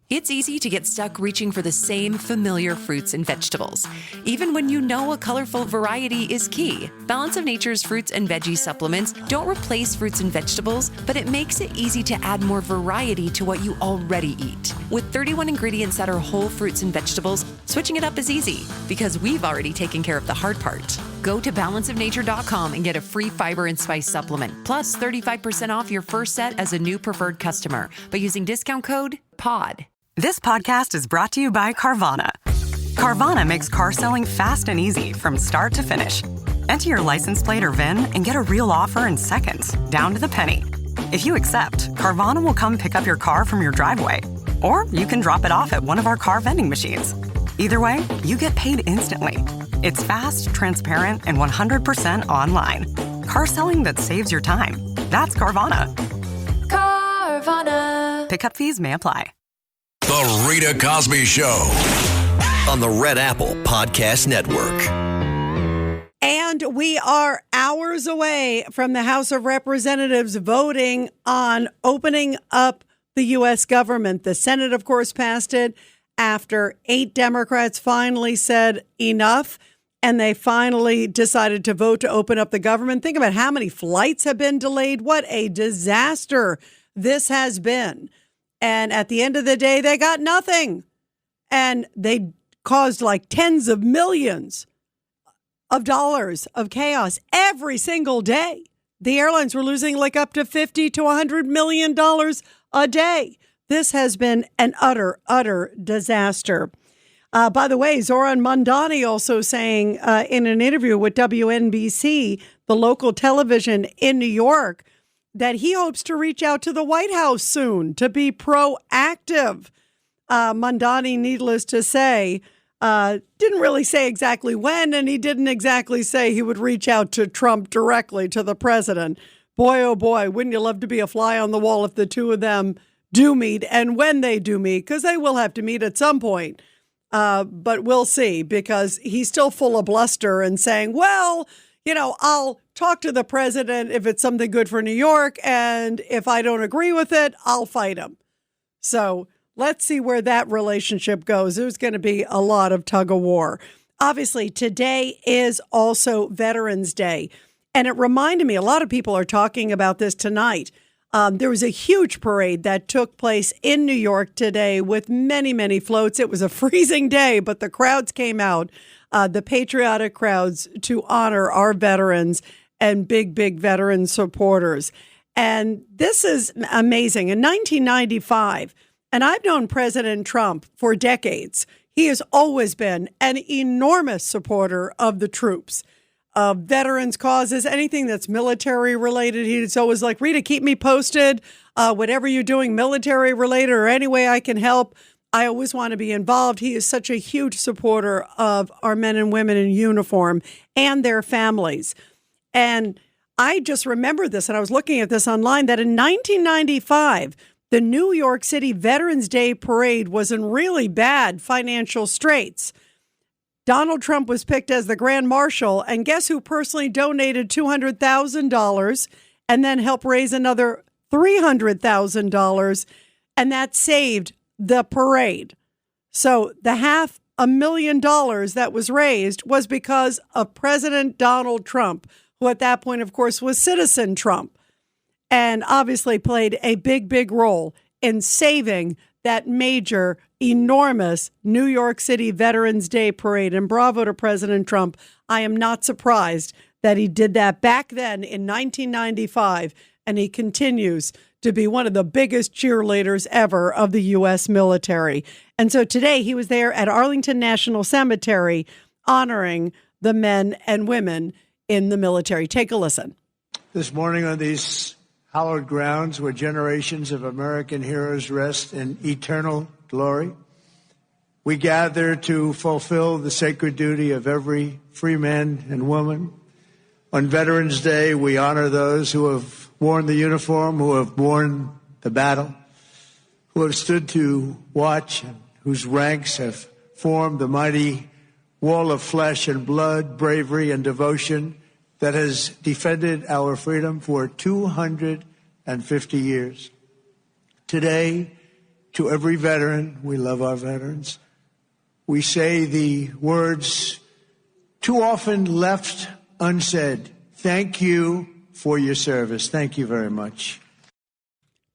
It's easy to get stuck reaching for the same familiar fruits and vegetables, even when you know a colorful variety is key. Balance of Nature's fruits and veggie supplements don't replace fruits and vegetables, but it makes it easy to add more variety to what you already eat. With 31 ingredients that are whole fruits and vegetables, switching it up is easy because we've already taken care of the hard part. Go to balanceofnature.com and get a free fiber and spice supplement, plus 35% off your first set as a new preferred customer by using discount code POD. This podcast is brought to you by Carvana. Carvana makes car selling fast and easy from start to finish. Enter your license plate or VIN and get a real offer in seconds, down to the penny. If you accept, Carvana will come pick up your car from your driveway. Or you can drop it off at one of our car vending machines. Either way, you get paid instantly. It's fast, transparent, and 100% online. Car selling that saves your time. That's Carvana. Carvana. Pickup fees may apply. The Rita Cosby Show on the Red Apple Podcast Network. And we are hours away from the House of Representatives voting on opening up the U.S. government. The Senate, of course, passed it after 8 Democrats finally said enough, and they finally decided to vote to open up the government. Think about how many flights have been delayed. What a disaster this has been. And at the end of the day, they got nothing. And they caused like tens of millions of dollars of chaos every single day. The airlines were losing like up to $50 to $100 million a day. This has been an utter disaster. By the way, Zohran Mamdani also saying in an interview with WNBC, the local television in New York, that he hopes to reach out to the White House soon to be proactive. Mamdani, needless to say, didn't really say exactly when, and he didn't exactly say he would reach out to Trump directly, to the president. Boy, oh boy, wouldn't you love to be a fly on the wall if the two of them do meet, and when they do meet, because they will have to meet at some point. But we'll see, because he's still full of bluster and saying, well, you know, I'll talk to the president if it's something good for New York, and if I don't agree with it, I'll fight him. So let's see where that relationship goes. There's going to be a lot of tug of war. Obviously, today is also Veterans Day, and it reminded me, a lot of people are talking about this tonight. There was a huge parade that took place in New York today with many floats. It was a freezing day, but the crowds came out, the patriotic crowds, to honor our veterans and big veteran supporters. And this is amazing. In 1995, and I've known President Trump for decades, he has always been an enormous supporter of the troops, of veterans' causes, anything that's military related. He's always like, Rita, keep me posted. Whatever you're doing military related or any way I can help, I always want to be involved. He is such a huge supporter of our men and women in uniform and their families. And I just remember this, and I was looking at this online, that in 1995, the New York City Veterans Day Parade was in really bad financial straits. Donald Trump was picked as the Grand Marshal, and guess who personally donated $200,000 and then helped raise another $300,000, and that saved the parade. So the $500,000 that was raised was because of President Donald Trump, who at that point, of course, was Citizen Trump, and obviously played a big role in saving that major, enormous New York City Veterans Day parade. And bravo to President Trump. I am not surprised that he did that back then in 1995, and he continues to be one of the biggest cheerleaders ever of the U.S. military. And so today he was there at Arlington National Cemetery honoring the men and women in the military. Take a listen. This morning on these hallowed grounds where generations of American heroes rest in eternal glory, we gather to fulfill the sacred duty of every free man and woman. On Veterans Day, we honor those who have worn the uniform, who have borne the battle, who have stood to watch, and whose ranks have formed the mighty wall of flesh and blood, bravery and devotion that has defended our freedom for 250 years. Today, to every veteran. We love our veterans. We say the words too often left unsaid. Thank you for your service. Thank you very much.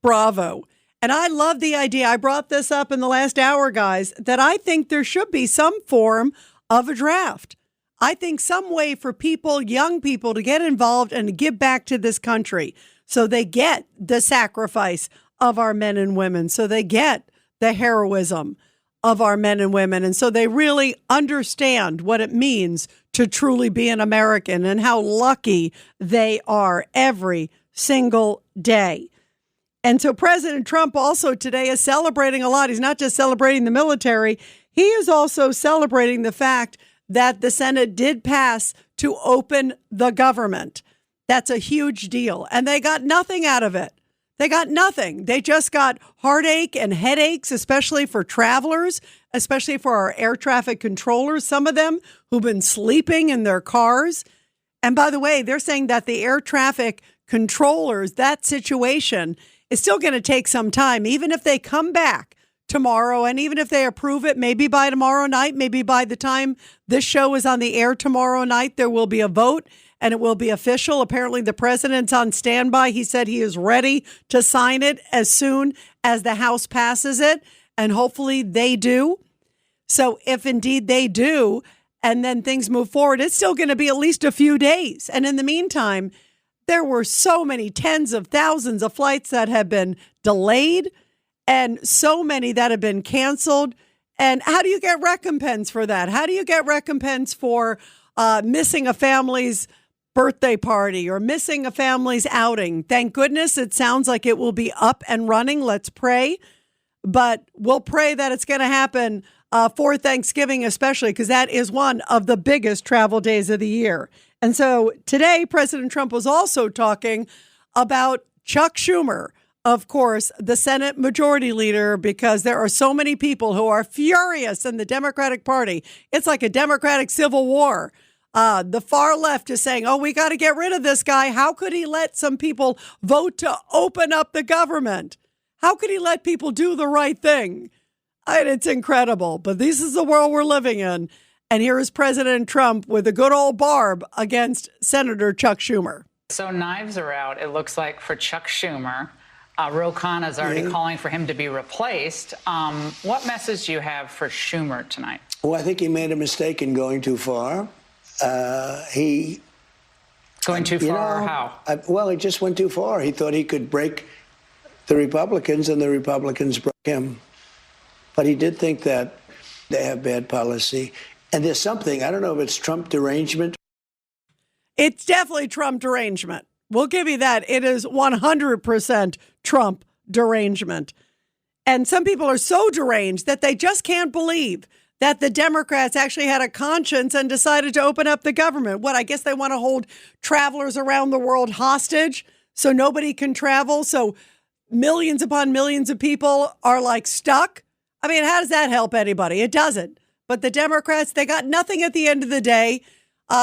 Bravo. And I love the idea. I brought this up in the last hour, guys, that I think there should be some form of a draft. I think some way for people, young people, to get involved and to give back to this country so they get the sacrifice of our men and women, so they get the heroism of our men and women, and so they really understand what it means to truly be an American and how lucky they are every single day. And so President Trump also today is celebrating a lot. He's not just celebrating the military. He is also celebrating the fact that the Senate did pass to open the government. That's a huge deal. And they got nothing out of it. They got nothing. They just got heartache and headaches, especially for travelers, especially for our air traffic controllers, some of them who've been sleeping in their cars. And by the way, they're saying that the air traffic controllers, that situation is still going to take some time, even if they come back tomorrow. And even if they approve it, maybe by tomorrow night, maybe by the time this show is on the air tomorrow night, there will be a vote and it will be official. Apparently, the president's on standby. He said he is ready to sign it as soon as the House passes it. And hopefully they do. So if indeed they do, and then things move forward, it's still going to be at least a few days. And in the meantime, there were so many tens of thousands of flights that have been delayed and so many that have been canceled. And how do you get recompense for that? How do you get recompense for missing a family's birthday party or missing a family's outing? Thank goodness it sounds like it will be up and running. Let's pray. But we'll pray that it's going to happen for Thanksgiving, especially because that is one of the biggest travel days of the year. And so today, President Trump was also talking about Chuck Schumer, of course, the Senate Majority Leader, because there are so many people who are furious in the Democratic Party. It's like a Democratic civil war. The far left is saying, oh, we got to get rid of this guy. How could he let some people vote to open up the government? How could he let people do the right thing? And it's incredible. But this is the world we're living in. And here is President Trump with a good old barb against Senator Chuck Schumer. So knives are out, it looks like, for Chuck Schumer. Ro Khanna is already calling for him to be replaced. What message do you have for Schumer tonight? Well, I think he made a mistake in going too far. Going too far, how? Well, he just went too far. He thought he could break the Republicans, and the Republicans broke him. But he did think that they have bad policy. And there's something, I don't know if it's Trump derangement. It's definitely Trump derangement. We'll give you that. It is 100% Trump derangement. And some people are so deranged that they just can't believe that the Democrats actually had a conscience and decided to open up the government. What, I guess they want to hold travelers around the world hostage so nobody can travel. So millions upon millions of people are like stuck. I mean, how does that help anybody? It doesn't. But the Democrats, they got nothing at the end of the day.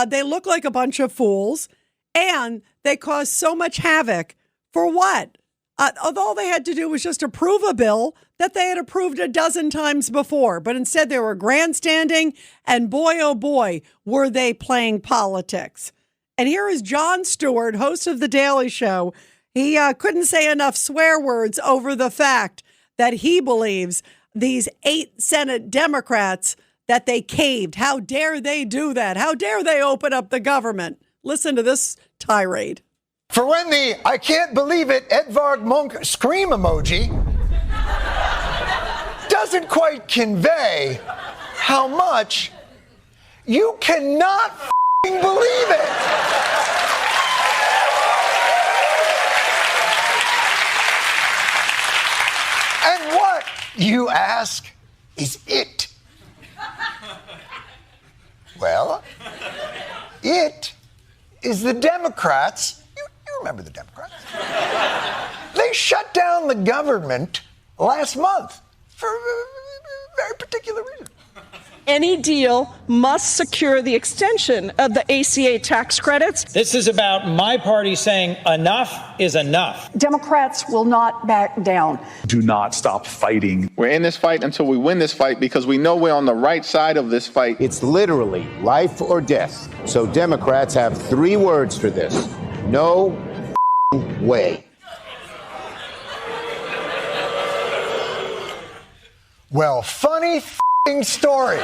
They look like a bunch of fools, and they caused so much havoc. For what? All they had to do was just approve a bill that they had approved a dozen times before. But instead, they were grandstanding, and boy, oh boy, were they playing politics. And here is Jon Stewart, host of The Daily Show. He couldn't say enough swear words over the fact that he believes these 8 Senate Democrats, that they caved. How dare they do that? How dare they open up the government? Listen to this tirade. For when the I can't believe it Edvard Munch scream emoji doesn't quite convey how much you cannot believe it. And what, you ask, is it? Well, it is the Democrats. You remember the Democrats? They shut down the government last month for a very particular reason. Any deal must secure the extension of the ACA tax credits. This is about my party saying enough is enough. Democrats will not back down. Do not stop fighting. We're in this fight until we win this fight because we know we're on the right side of this fight. It's literally life or death. So Democrats have 3 words for this. No way. Well, funny story.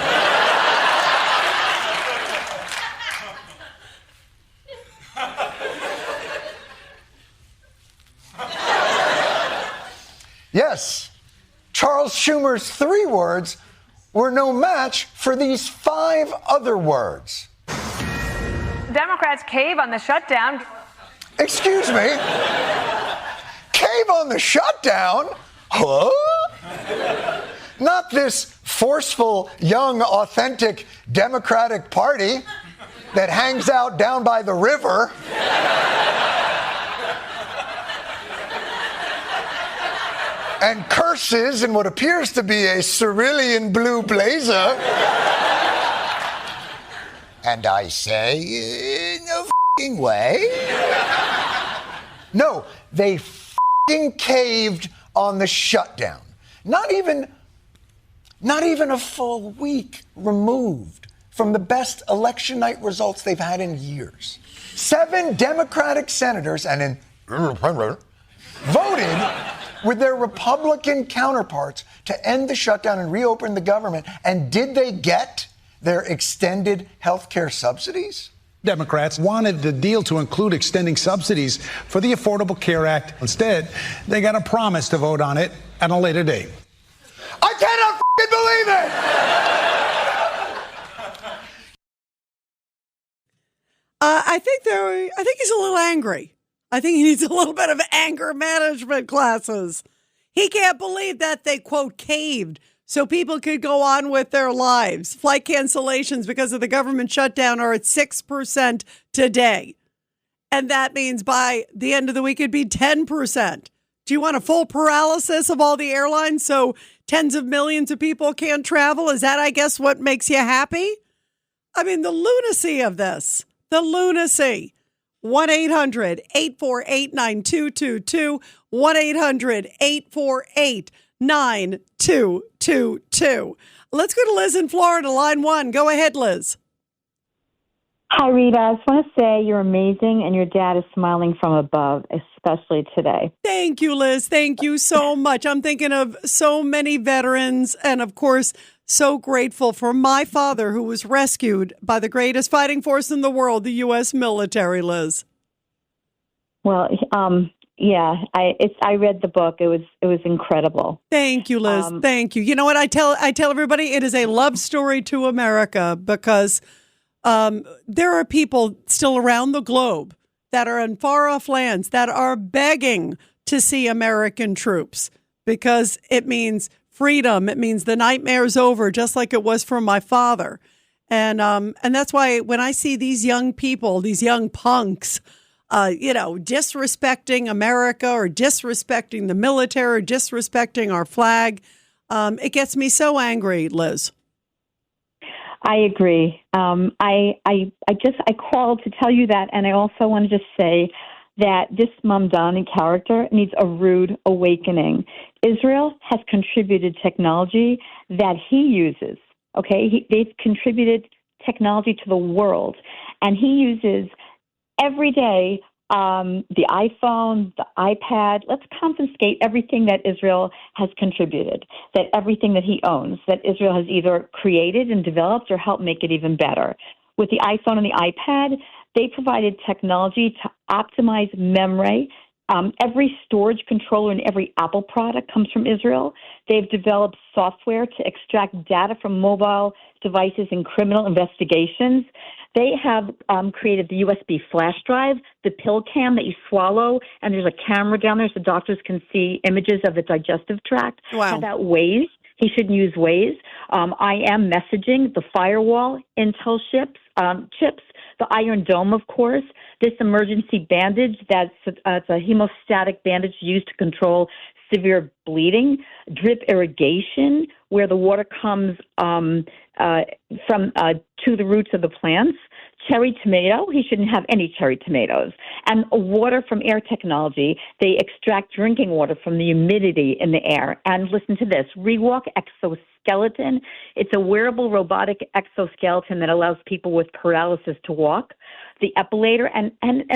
Yes, Charles Schumer's 3 words were no match for these 5 other words. Democrats cave on the shutdown. Excuse me? Cave on the shutdown? Huh? Not this forceful, young, authentic Democratic Party that hangs out down by the river. And curses in what appears to be a cerulean blue blazer. And I say, no f***ing way. No, they f***ing caved on the shutdown. Not even a full week removed from the best election night results they've had in years. 7 Democratic senators voted with their Republican counterparts to end the shutdown and reopen the government. And did they get their extended health care subsidies? Democrats wanted the deal to include extending subsidies for the Affordable Care Act. Instead, they got a promise to vote on it at a later date. I cannot believe it! I think he's a little angry. I think he needs a little bit of anger management classes. He can't believe that they, quote, caved so people could go on with their lives. Flight cancellations because of the government shutdown are at 6% today. And that means by the end of the week, it'd be 10%. Do you want a full paralysis of all the airlines so tens of millions of people can't travel? Is that, I guess, what makes you happy? I mean, the lunacy of this. The lunacy. 1-800-848-9222. 1-800-848-9222. Let's go to Liz in Florida, line 1. Go ahead, Liz. Hi, Rita. I just want to say you're amazing, and your dad is smiling from above, especially today. Thank you, Liz. Thank you so much. I'm thinking of so many veterans, and of course, so grateful for my father, who was rescued by the greatest fighting force in the world, the U.S. military, Liz. Well, yeah, I read the book. It was incredible. Thank you, Liz. Thank you. You know what I tell everybody? It is a love story to America because there are people still around the globe that are in far off lands that are begging to see American troops because it means freedom. It means the nightmare's over, just like it was for my father. And that's why when I see these young people, these young punks, disrespecting America or disrespecting the military or disrespecting our flag, it gets me so angry, Liz. I agree. I called to tell you that, and I also want to just say that this Mamdani character needs a rude awakening. Israel has contributed technology that he uses. Okay, they've contributed technology to the world, and he uses every day the iPhone, the iPad. Let's confiscate everything that Israel has contributed, that everything that he owns, that Israel has either created and developed or helped make it even better. With the iPhone and the iPad, they provided technology to optimize memory. Every storage controller in every Apple product comes from Israel. They've developed software to extract data from mobile devices in criminal investigations. They have created the USB flash drive, the pill cam that you swallow, and there's a camera down there so doctors can see images of the digestive tract. Wow. How about Waze? He should use Waze. I am messaging, the firewall, Intel chips, the Iron Dome, of course, this emergency bandage it's a hemostatic bandage used to control severe bleeding, drip irrigation, where the water comes from to the roots of the plants. Cherry tomato, he shouldn't have any cherry tomatoes. And water from air technology, they extract drinking water from the humidity in the air. And listen to this, Rewalk exoskeleton. It's a wearable robotic exoskeleton that allows people with paralysis to walk. The epilator, and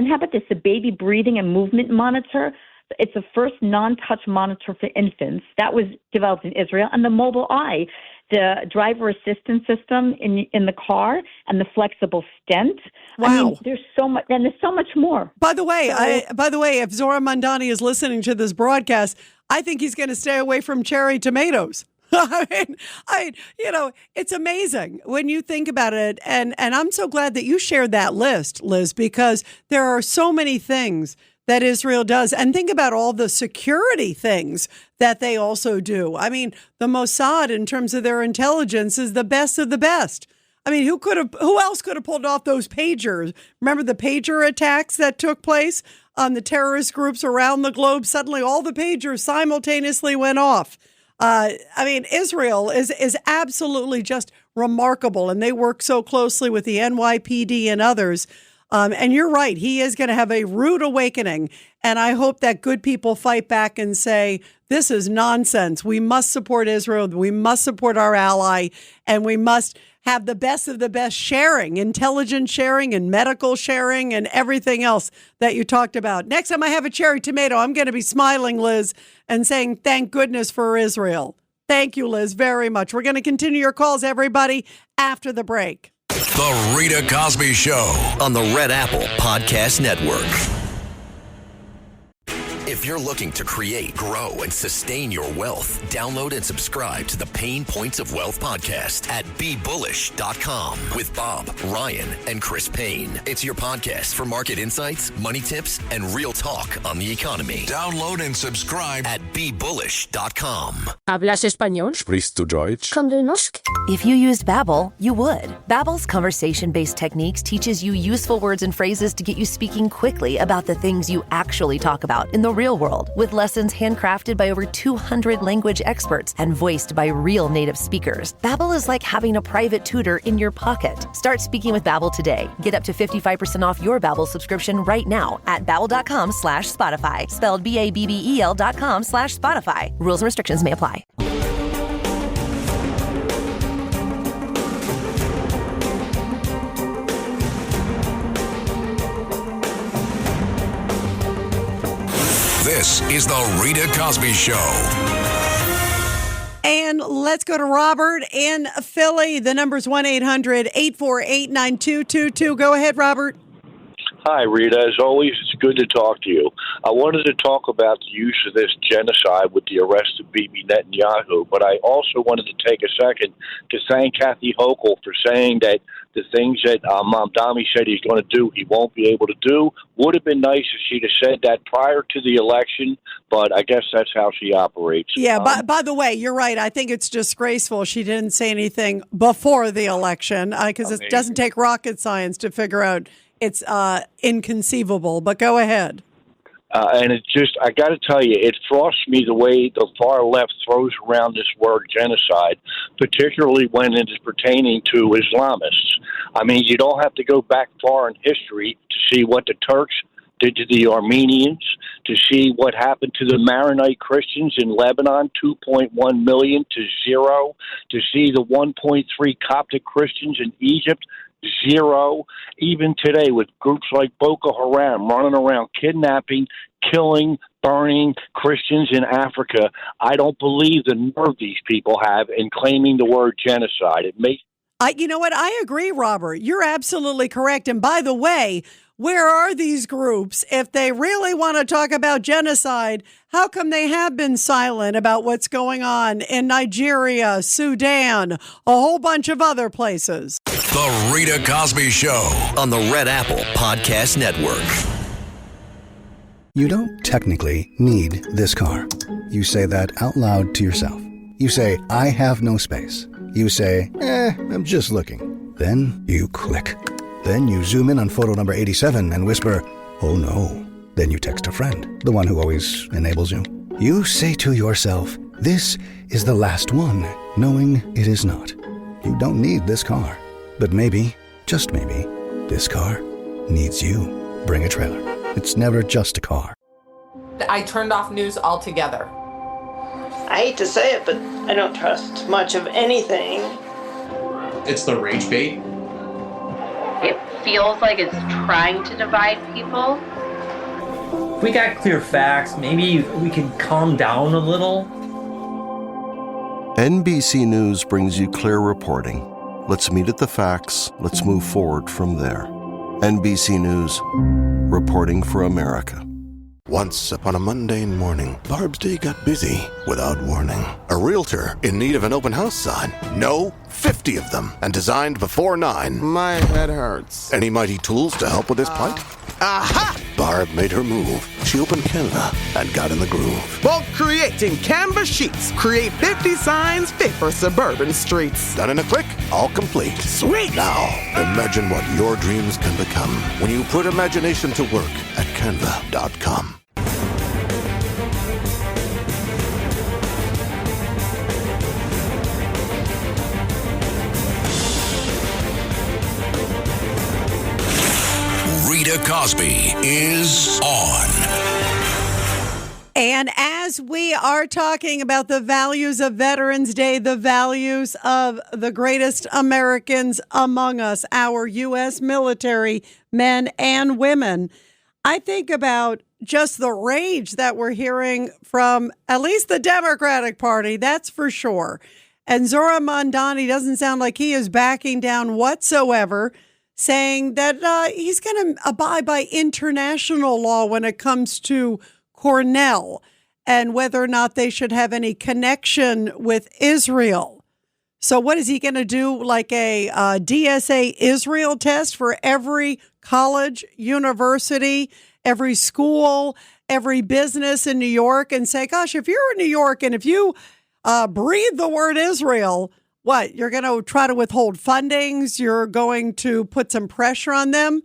how about this, the baby breathing and movement monitor. It's the first non-touch monitor for infants. That was developed in Israel. And the mobile eye, the driver assistance system in the car, and the flexible stent. Wow. I mean, there's so much, and there's so much more. By the way, if Zohran Mamdani is listening to this broadcast, I think he's going to stay away from cherry tomatoes. It's amazing when you think about it. And I'm so glad that you shared that list, Liz, because there are so many things that Israel does. And think about all the security things that they also do. I mean, the Mossad, in terms of their intelligence, is the best of the best. I mean, who else could have pulled off those pagers? Remember the pager attacks that took place on the terrorist groups around the globe? Suddenly all the pagers simultaneously went off. Israel is absolutely just remarkable, and they work so closely with the NYPD and others. And you're right. He is going to have a rude awakening. And I hope that good people fight back and say, this is nonsense. We must support Israel. We must support our ally. And we must have the best of the best sharing, intelligence sharing and medical sharing and everything else that you talked about. Next time I have a cherry tomato, I'm going to be smiling, Liz, and saying, thank goodness for Israel. Thank you, Liz, very much. We're going to continue your calls, everybody, after the break. The Rita Cosby Show on the Red Apple Podcast Network. If you're looking to create, grow, and sustain your wealth, download and subscribe to the Pain Points of Wealth podcast at BeBullish.com with Bob, Ryan, and Chris Payne. It's your podcast for market insights, money tips, and real talk on the economy. Download and subscribe at BeBullish.com. ¿Hablas español? Sprichst du Deutsch? Kann du Norsk? If you used Babbel, you would. Babbel's conversation-based techniques teaches you useful words and phrases to get you speaking quickly about the things you actually talk about in the real world, with lessons handcrafted by over 200 language experts and voiced by real native speakers. Babbel is like having a private tutor in your pocket. Start speaking with Babbel today. Get up to 55% off your Babbel subscription right now at babbel.com/Spotify. Spelled BABBEL.com/Spotify. Rules and restrictions may apply. This is the Rita Cosby Show. And let's go to Robert in Philly. The number's 1-800-848-9222. Go ahead, Robert. Hi, Rita. As always, it's good to talk to you. I wanted to talk about the use of this genocide with the arrest of Bibi Netanyahu, but I also wanted to take a second to thank Kathy Hochul for saying that the things that Mamdani said he's going to do, he won't be able to do. Would have been nice if she'd have said that prior to the election, but I guess that's how she operates. Yeah, by the way, you're right. I think it's disgraceful she didn't say anything before the election, because it doesn't take rocket science to figure out it's inconceivable. But go ahead. And it just, I got to tell you, it frustrates me the way the far left throws around this word genocide, particularly when it is pertaining to Islamists. I mean, you don't have to go back far in history to see what the Turks did to the Armenians, to see what happened to the Maronite Christians in Lebanon, 2.1 million to 0, to see the 1.3 Coptic Christians in Egypt, 0. Even today with groups like Boko Haram running around kidnapping, killing, burning Christians in Africa, I don't believe the nerve these people have in claiming the word genocide. It makes you know what? I agree, Robert. You're absolutely correct. And by the way, where are these groups? If they really want to talk about genocide, how come they have been silent about what's going on in Nigeria, Sudan, a whole bunch of other places? The Rita Cosby Show on the Red Apple Podcast Network. You don't technically need this car. You say that out loud to yourself. You say, I have no space. You say, I'm just looking. Then you click. Then you zoom in on photo number 87 and whisper, oh no. Then you text a friend, the one who always enables you. You say to yourself, this is the last one, knowing it is not. You don't need this car. But maybe, just maybe, this car needs you. Bring a trailer. It's never just a car. I turned off news altogether. I hate to say it, but I don't trust much of anything. It's the rage bait. It feels like it's trying to divide people. If we got clear facts, maybe we could calm down a little. NBC News brings you clear reporting. Let's meet at the facts. Let's move forward from there. NBC News, reporting for America. Once upon a mundane morning, Barb's day got busy without warning. A realtor in need of an open house sign. No, 50 of them, and designed before 9. My head hurts. Any mighty tools to help with this plight? Aha! Barb made her move. She opened Canva and got in the groove. Bulk creating Canva sheets. Create 50 signs fit for suburban streets. Done in a click, all complete. Sweet! Now, imagine what your dreams can become when you put imagination to work at canva.com. Rita Cosby is on. And as we are talking about the values of Veterans Day, the values of the greatest Americans among us, our U.S. military men and women, I think about just the rage that we're hearing from at least the Democratic Party, that's for sure. And Zohran Mamdani doesn't sound like he is backing down whatsoever, saying that he's going to abide by international law when it comes to Cornell and whether or not they should have any connection with Israel. So what is he going to do, like a DSA Israel test for every college, university, every school, every business in New York, and say, gosh, if you're in New York and if you breathe the word Israel, what, you're going to try to withhold fundings? You're going to put some pressure on them?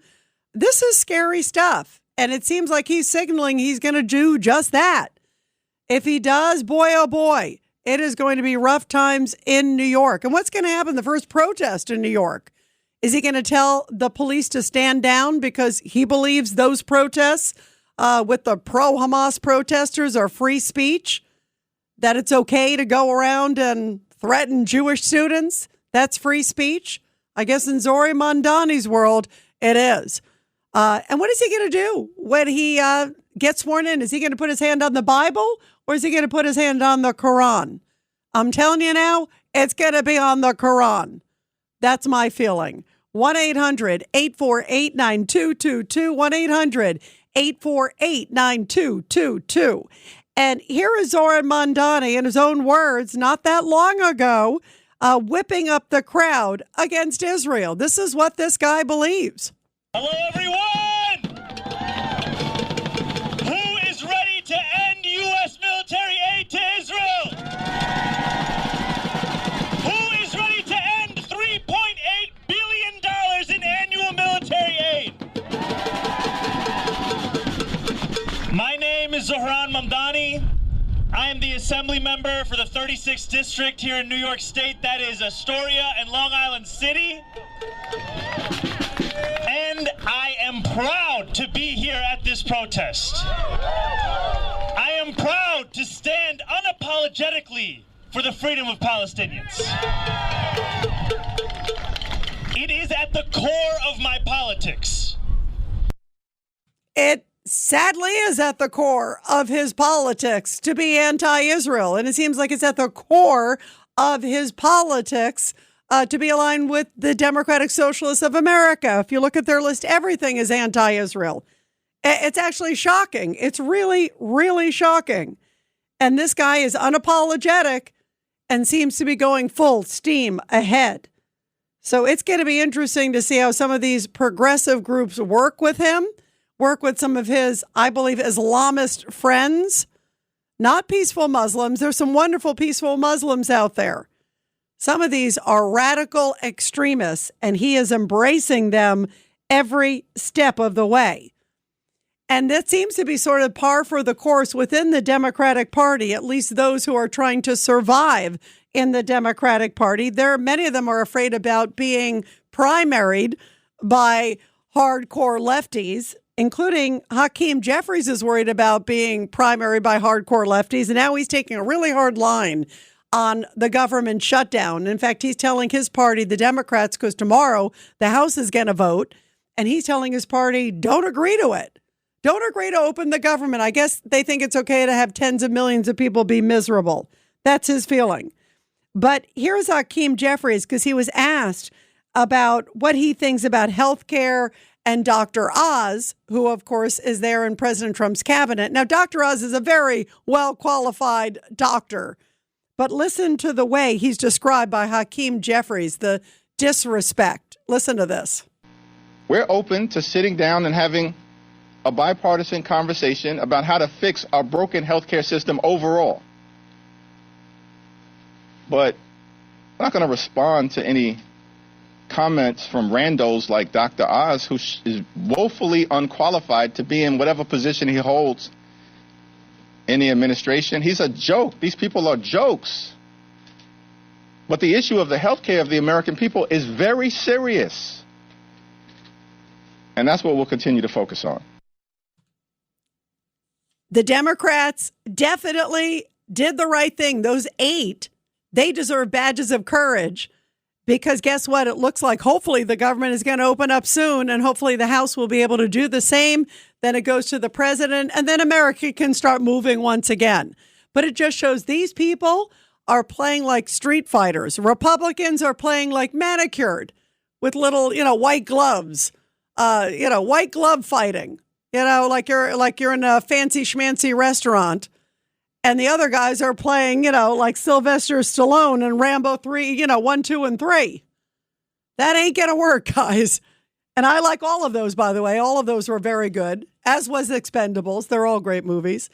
This is scary stuff. And it seems like he's signaling he's going to do just that. If he does, boy, oh boy, it is going to be rough times in New York. And what's going to happen the first protest in New York? Is he going to tell the police to stand down because he believes those protests with the pro-Hamas protesters are free speech? That it's okay to go around and threaten Jewish students? That's free speech? I guess in Zohran Mamdani's world, it is. And what is he going to do when he gets sworn in? Is he going to put his hand on the Bible or is he going to put his hand on the Quran? I'm telling you now, it's going to be on the Quran. That's my feeling. 1-800-848-9222. 1-800-848-9222. And here is Zohran Mamdani, in his own words, not that long ago, whipping up the crowd against Israel. This is what this guy believes. Hello, everyone! Who is ready to end U.S. military aid to Israel? Who is ready to end $3.8 billion in annual military aid? My name is Zohran Mamdani. I am the assembly member for the 36th district here in New York State. That is Astoria and Long Island City. And I am proud to be here at this protest. I am proud to stand unapologetically for the freedom of Palestinians. It is at the core of my politics. It sadly is at the core of his politics to be anti-Israel. And it seems like it's at the core of his politics to be aligned with the Democratic Socialists of America. If you look at their list, everything is anti-Israel. It's actually shocking. It's really, really shocking. And this guy is unapologetic and seems to be going full steam ahead. So it's going to be interesting to see how some of these progressive groups work with him, work with some of his, I believe, Islamist friends, not peaceful Muslims. There's some wonderful peaceful Muslims out there. Some of these are radical extremists, and he is embracing them every step of the way. And that seems to be sort of par for the course within the Democratic Party, at least those who are trying to survive in the Democratic Party. Many of them are afraid about being primaried by hardcore lefties, including Hakeem Jeffries is worried about being primaried by hardcore lefties. And now he's taking a really hard line on the government shutdown. In fact, he's telling his party, the Democrats, because tomorrow the House is going to vote, and he's telling his party, don't agree to it. Don't agree to open the government. I guess they think it's okay to have tens of millions of people be miserable. That's his feeling. But here's Hakeem Jeffries, because he was asked about what he thinks about health care and Dr. Oz, who, of course, is there in President Trump's cabinet. Now, Dr. Oz is a very well-qualified doctor, but listen to the way he's described by Hakeem Jeffries, the disrespect. Listen to this. We're open to sitting down and having a bipartisan conversation about how to fix our broken healthcare system overall. But I'm not going to respond to any comments from randos like Dr. Oz, who is woefully unqualified to be in whatever position he holds in the administration. He's a joke. These people are jokes. But the issue of the healthcare of the American people is very serious. And that's what we'll continue to focus on. The Democrats definitely did the right thing. Those 8, they deserve badges of courage, because guess what? It looks like hopefully the government is going to open up soon, and hopefully the House will be able to do the same. Then it goes to the president, and then America can start moving once again. But it just shows these people are playing like street fighters. Republicans are playing like manicured with little, white gloves, white glove fighting. Like you're in a fancy schmancy restaurant, and the other guys are playing, like Sylvester Stallone and Rambo 3, 1, 2, and 3. That ain't going to work, guys. And I like all of those, by the way. All of those were very good, as was Expendables. They're all great movies.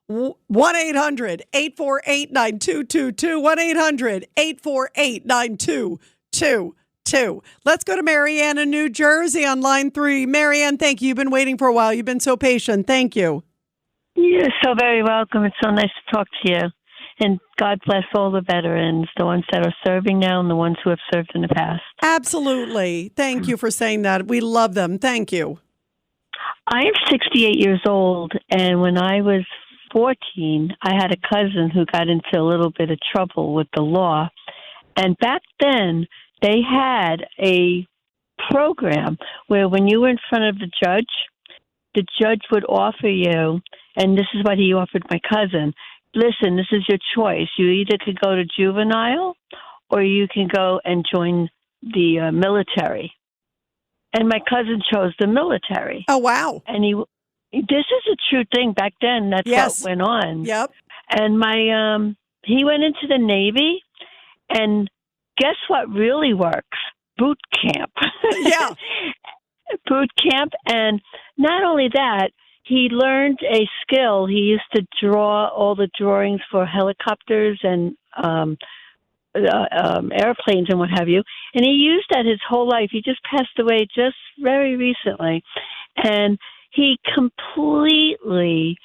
1-800-848-9222. 1-800-848-9222. Let's go to Marianne in New Jersey on line 3. Marianne, thank you. You've been waiting for a while. You've been so patient. Thank you. You're so very welcome. It's so nice to talk to you. And God bless all the veterans, the ones that are serving now and the ones who have served in the past. Absolutely. Thank you for saying that. We love them. Thank you. I am 68 years old, and when I was 14, I had a cousin who got into a little bit of trouble with the law. And back then, they had a program where when you were in front of the judge would offer you, and this is what he offered my cousin, listen, this is your choice. You either could go to juvenile or you can go and join the military. And my cousin chose the military. Oh, wow. And this is a true thing. Back then, that's what went on. Yep. And he went into the Navy, and guess what really works? Boot camp. Yeah. Boot camp. And not only that, he learned a skill. He used to draw all the drawings for helicopters and airplanes and what have you. And he used that his whole life. He just passed away just very recently. And he completely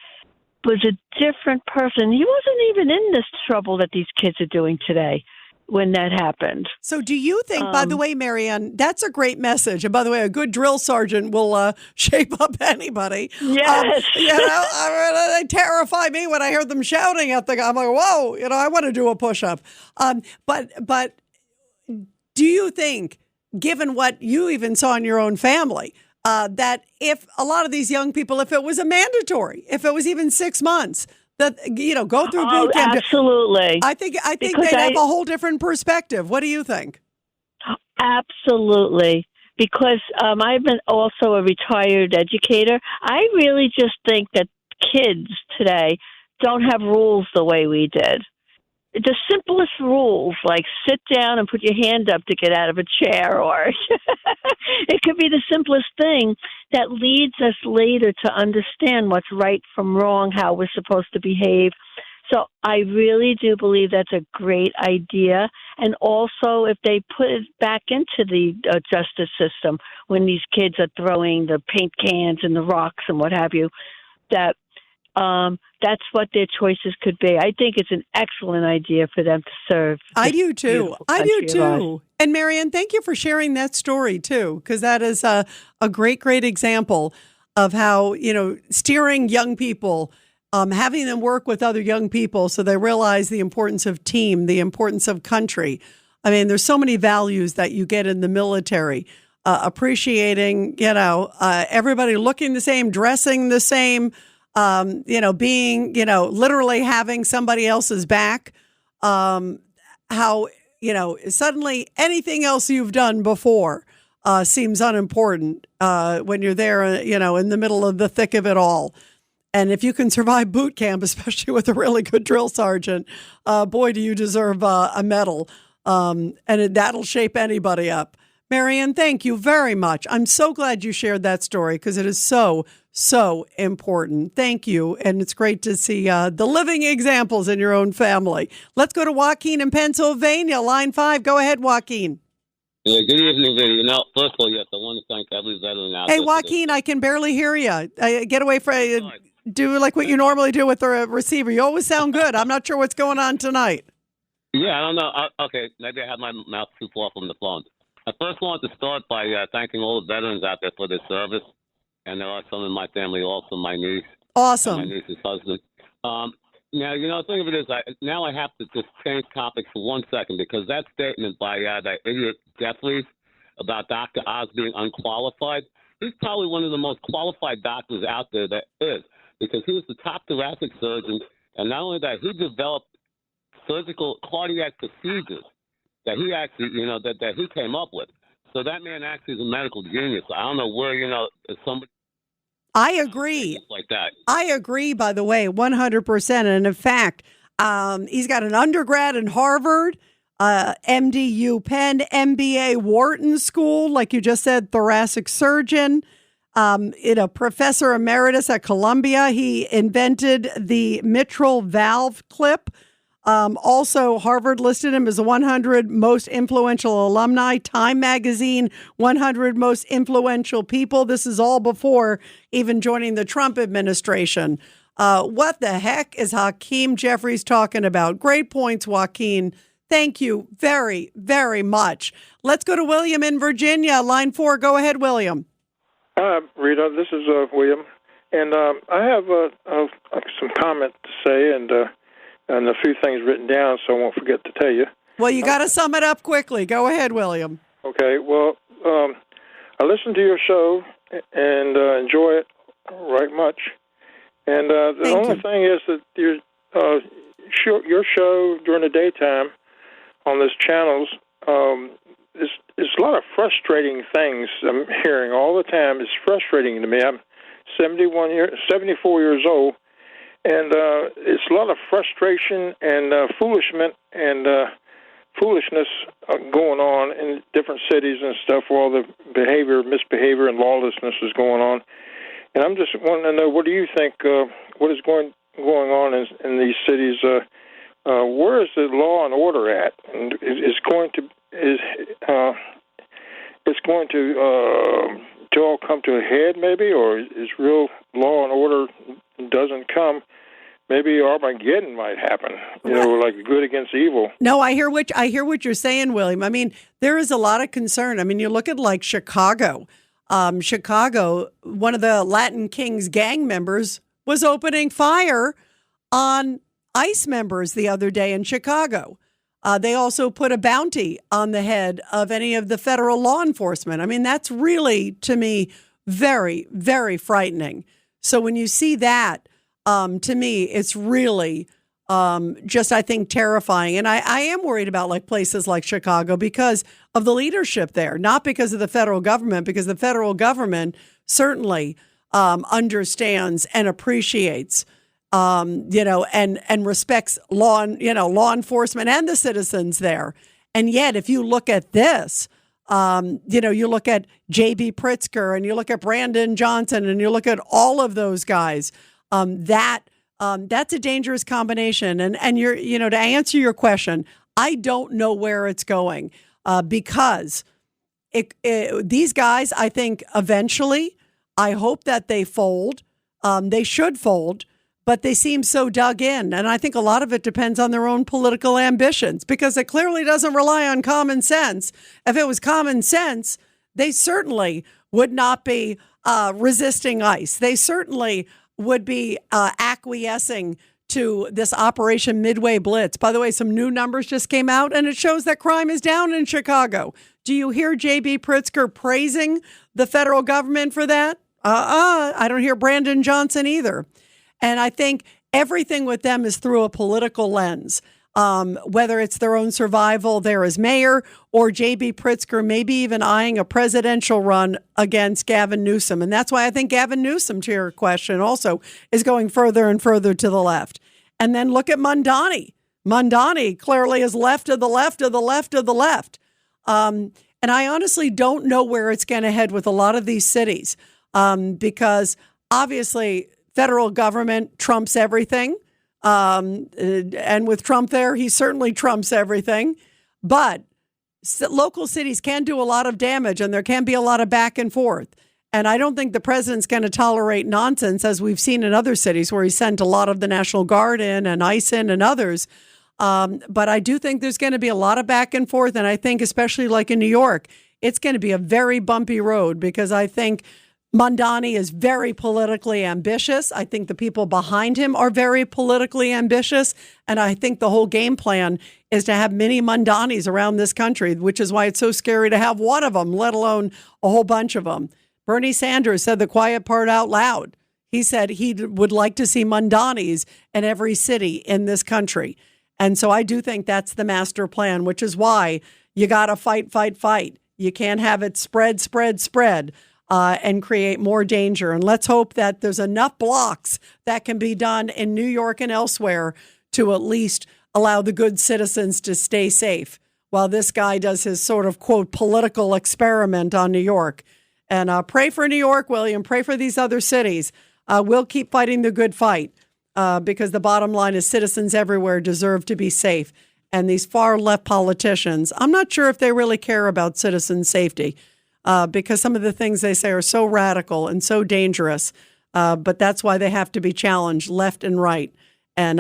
was a different person. He wasn't even in this trouble that these kids are doing today when that happened. So do you think, by the way, Marianne, that's a great message. And by the way, a good drill sergeant will shape up anybody. Yes. They terrify me when I hear them shouting at the guy. I'm like, whoa, I want to do a push-up. But do you think, given what you even saw in your own family, that if a lot of these young people, if it was a mandatory, if it was even 6 months, that, go through boot camp. Absolutely. I think they'd have a whole different perspective. What do you think? Absolutely. Because I've been also a retired educator. I really just think that kids today don't have rules the way we did. The simplest rules, like sit down and put your hand up to get out of a chair, or it could be the simplest thing that leads us later to understand what's right from wrong, how we're supposed to behave. So I really do believe that's a great idea. And also, if they put it back into the justice system, when these kids are throwing the paint cans and the rocks and what have you, that that's what their choices could be. I think it's an excellent idea for them to serve. I do too. And Marianne, thank you for sharing that story too, because that is a great example of how, steering young people, having them work with other young people so they realize the importance of team, the importance of country. I mean, there's so many values that you get in the military, appreciating, everybody looking the same, dressing the same, being, literally having somebody else's back, how, suddenly anything else you've done before seems unimportant when you're there, in the middle of the thick of it all. And if you can survive boot camp, especially with a really good drill sergeant, boy, do you deserve a medal. And that'll shape anybody up. Marianne, thank you very much. I'm so glad you shared that story because it is so important. Thank you. And it's great to see the living examples in your own family. Let's go to Joaquin in Pennsylvania, line 5. Go ahead, Joaquin. Yeah, good evening, Vinny. First of all, yes, I want to thank every veteran out there. Hey, Joaquin, I can barely hear you. Get away from do like what you normally do with the receiver. You always sound good. I'm not sure what's going on tonight. Yeah, I don't know. Okay, maybe I have my mouth too far from the phone. I first wanted to start by thanking all the veterans out there for their service. And there are some in my family, also my niece. Awesome. My niece's husband. Now, the thing of it is, now I have to just change topics for 1 second because that statement by that idiot Jeffries about Dr. Oz being unqualified, he's probably one of the most qualified doctors out there that is because he was the top thoracic surgeon. And not only that, he developed surgical cardiac procedures that he actually, that he came up with. So that man actually is a medical genius. I don't know where, if somebody. I agree. Like that. I agree, by the way, 100%. And in fact, he's got an undergrad in Harvard, MD Penn, MBA Wharton School, like you just said, thoracic surgeon, professor emeritus at Columbia. He invented the mitral valve clip. Also, Harvard listed him as the 100 most influential alumni, Time Magazine, 100 most influential people. This is all before even joining the Trump administration. What the heck is Hakeem Jeffries talking about? Great points, Joaquin. Thank you very, very much. Let's go to William in Virginia, line 4. Go ahead, William. Rita, this is William. And I have some comment to say and a few things written down, so I won't forget to tell you. Well, you got to sum it up quickly. Go ahead, William. Okay. Well, I listen to your show and enjoy it right much. And the only thing is that your show during the daytime on these channels is a lot of frustrating things I'm hearing all the time. It's frustrating to me. I'm 74 years old. And it's a lot of frustration and foolishness going on in different cities and stuff where all the misbehavior, and lawlessness is going on. And I'm just wanting to know, what do you think, what is going on in these cities? Where is the law and order at? And it's going to all come to a head, maybe, or is real law and order doesn't come? Maybe Armageddon might happen, like good against evil. No, I hear what you're saying, William. I mean, there is a lot of concern. I mean, you look at like Chicago. Chicago, one of the Latin Kings gang members was opening fire on ICE members the other day in Chicago. They also put a bounty on the head of any of the federal law enforcement. I mean, that's really, to me, very, very frightening. So when you see that, to me, it's really just, I think, terrifying. And I am worried about like places like Chicago because of the leadership there, not because of the federal government, because the federal government certainly understands and appreciats, and respects law enforcement and the citizens there. And yet, if you look at this, you look at J.B. Pritzker and you look at Brandon Johnson and you look at all of those guys, that That's a dangerous combination. And you're, to answer your question, I don't know where it's going because these guys, I think eventually, I hope that they fold. They should fold, but they seem so dug in. And I think a lot of it depends on their own political ambitions because it clearly doesn't rely on common sense. If it was common sense, they certainly would not be resisting ICE. They certainly would be acquiescing to this Operation Midway Blitz. By the way, some new numbers just came out, and it shows that crime is down in Chicago. Do you hear J.B. Pritzker praising the federal government for that? I don't hear Brandon Johnson either. And I think everything with them is through a political lens, whether it's their own survival there as mayor or J.B. Pritzker maybe even eyeing a presidential run against Gavin Newsom. And that's why I think Gavin Newsom, to your question, also is going further and further to the left. And then look at Mamdani. Mamdani clearly is left of the left of the left of the left. And I honestly don't know where it's going to head with a lot of these cities because obviously federal government trumps everything. And with Trump there, he certainly trumps everything. But local cities can do a lot of damage and there can be a lot of back and forth. And I don't think the president's going to tolerate nonsense, as we've seen in other cities where he sent a lot of the National Guard in and ICE in and others. But I do think there's going to be a lot of back and forth. And I think especially like in New York, it's going to be a very bumpy road because I think Mamdani is very politically ambitious. I think the people behind him are very politically ambitious. And I think the whole game plan is to have many Mamdanis around this country, which is why it's so scary to have one of them, let alone a whole bunch of them. Bernie Sanders said the quiet part out loud. He said he would like to see Mamdanis in every city in this country. And so I do think that's the master plan, which is why you got to fight. You can't have it spread, and create more danger. And let's hope that there's enough blocks that can be done in New York and elsewhere to at least allow the good citizens to stay safe while this guy does his sort of, quote, political experiment on New York. And pray for New York, William. Pray for these other cities. We'll keep fighting the good fight because the bottom line is citizens everywhere deserve to be safe. And these far left politicians, I'm not sure if they really care about citizen safety because some of the things they say are so radical and so dangerous. But that's why they have to be challenged left and right. And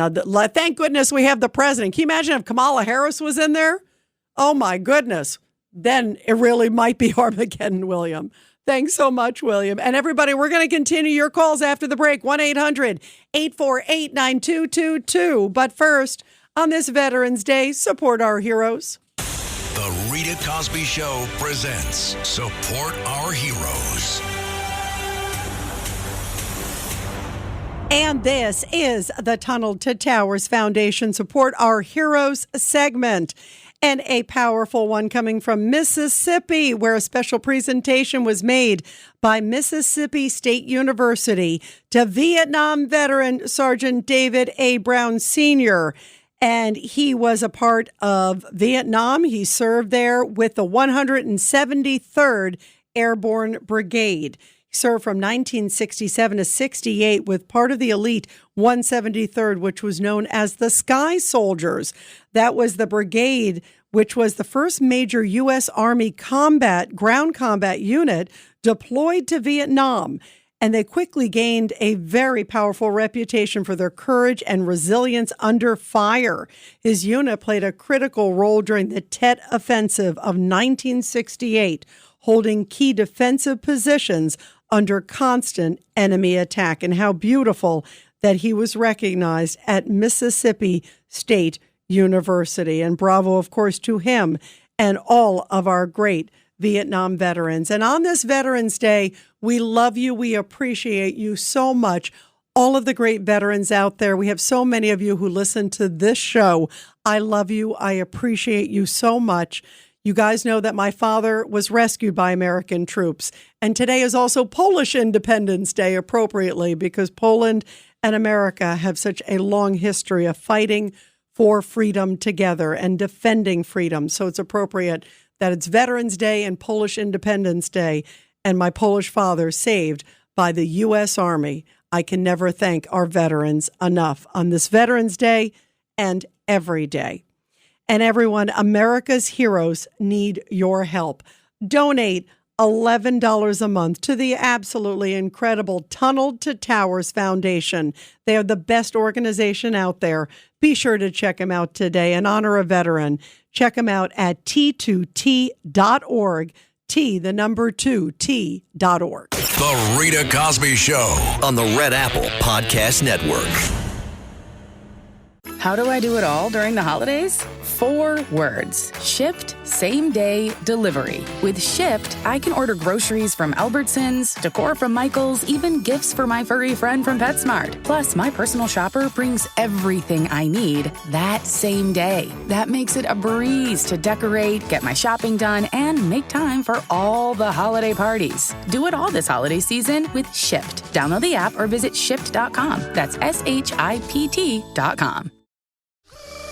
thank goodness we have the president. Can you imagine if Kamala Harris was in there? Oh, my goodness. Then it really might be Armageddon, William. Thanks so much, William. And everybody, we're going to continue your calls after the break. 1-800-848-9222. But first, on this Veterans Day, support our heroes. The Rita Cosby Show presents Support Our Heroes. And this is the Tunnel to Towers Foundation Support Our Heroes segment. And a powerful one coming from Mississippi, where a special presentation was made by Mississippi State University to Vietnam veteran Sergeant David A. Brown Sr., and he was a part of Vietnam. He served there with the 173rd Airborne Brigade. He served from 1967 to 68 with part of the elite 173rd, which was known as the Sky Soldiers. That was the brigade, which was the first major U.S. Army ground combat unit deployed to Vietnam. And they quickly gained a very powerful reputation for their courage and resilience under fire. His unit played a critical role during the Tet Offensive of 1968, holding key defensive positions under constant enemy attack. And how beautiful that he was recognized at Mississippi State University. And bravo, of course, to him and all of our great Vietnam veterans. And on this Veterans Day, we love you. We appreciate you so much. All of the great veterans out there. We have so many of you who listen to this show. I love you. I appreciate you so much. You guys know that my father was rescued by American troops. And today is also Polish Independence Day, appropriately, because Poland and America have such a long history of fighting for freedom together and defending freedom. So it's appropriate that it's Veterans Day and Polish Independence Day, and my Polish father saved by the U.S. Army. I can never thank our veterans enough on this Veterans Day and every day. And everyone, America's heroes need your help. Donate $11 a month to the absolutely incredible Tunnel to Towers Foundation. They are the best organization out there. Be sure to check them out today and honor a veteran. Check them out at t2t.org. T2t.org. The Rita Cosby Show on the Red Apple Podcast Network. How do I do it all during the holidays? 4 words. Shipt Same Day Delivery. With Shipt, I can order groceries from Albertsons, decor from Michael's, even gifts for my furry friend from PetSmart. Plus, my personal shopper brings everything I need that same day. That makes it a breeze to decorate, get my shopping done, and make time for all the holiday parties. Do it all this holiday season with Shipt. Download the app or visit shipt.com. That's SHIPT.com.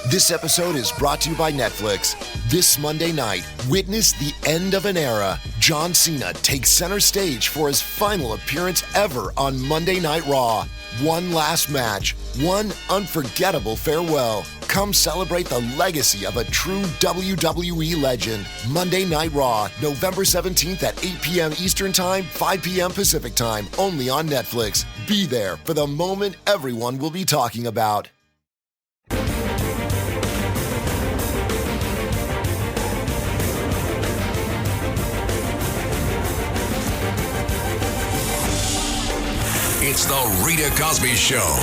This episode is brought to you by Netflix. This Monday night, witness the end of an era. John Cena takes center stage for his final appearance ever on Monday Night Raw. One last match, one unforgettable farewell. Come celebrate the legacy of a true WWE legend. Monday Night Raw, November 17th at 8 p.m. Eastern Time, 5 p.m. Pacific Time, only on Netflix. Be there for the moment everyone will be talking about. It's the Rita Cosby Show.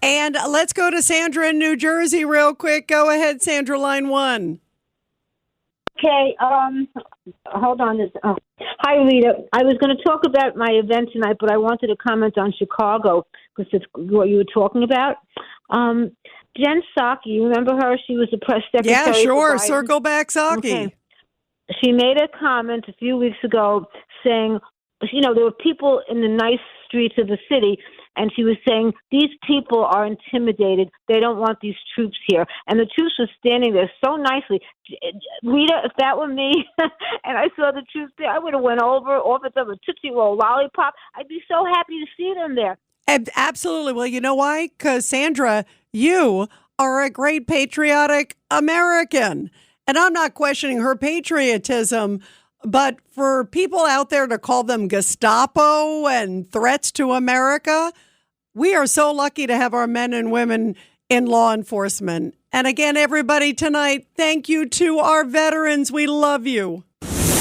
And let's go to Sandra in New Jersey real quick. Go ahead, Sandra, line 1. Okay, hold on. Hi, Rita. I was going to talk about my event tonight, but I wanted to comment on Chicago because it's what you were talking about. Jen Psaki, you remember her? She was the press secretary. Yeah, sure. Circle back Psaki. Okay. She made a comment a few weeks ago saying, you know, there were people in the nice streets of the city, and she was saying, these people are intimidated. They don't want these troops here. And the troops were standing there so nicely. Rita, if that were me and I saw the troops there, I would have went over, offered them a Tootsie Roll lollipop. I'd be so happy to see them there. Absolutely. Well, you know why? Because, Sandra, you are a great patriotic American. And I'm not questioning her patriotism, but for people out there to call them Gestapo and threats to America, we are so lucky to have our men and women in law enforcement. And again, everybody tonight, thank you to our veterans. We love you.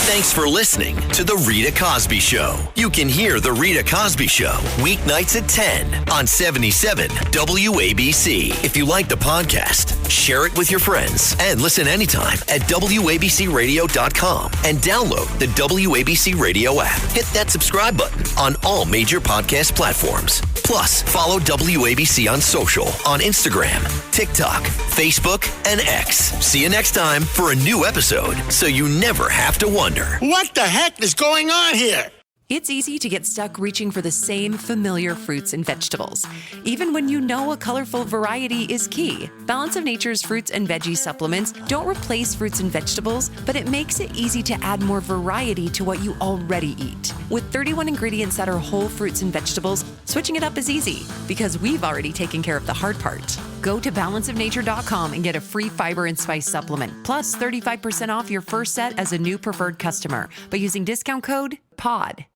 Thanks for listening to The Rita Cosby Show. You can hear The Rita Cosby Show weeknights at 10 on 77 WABC. If you like the podcast, share it with your friends and listen anytime at WABCRadio.com and download the WABC Radio app. Hit that subscribe button on all major podcast platforms. Plus, follow WABC on social on Instagram, TikTok, Facebook, and X. See you next time for a new episode so you never have to wonder. What the heck is going on here? It's easy to get stuck reaching for the same familiar fruits and vegetables, even when you know a colorful variety is key. Balance of Nature's fruits and veggie supplements don't replace fruits and vegetables, but it makes it easy to add more variety to what you already eat. With 31 ingredients that are whole fruits and vegetables, switching it up is easy because we've already taken care of the hard part. Go to balanceofnature.com and get a free fiber and spice supplement, plus 35% off your first set as a new preferred customer by using discount code POD.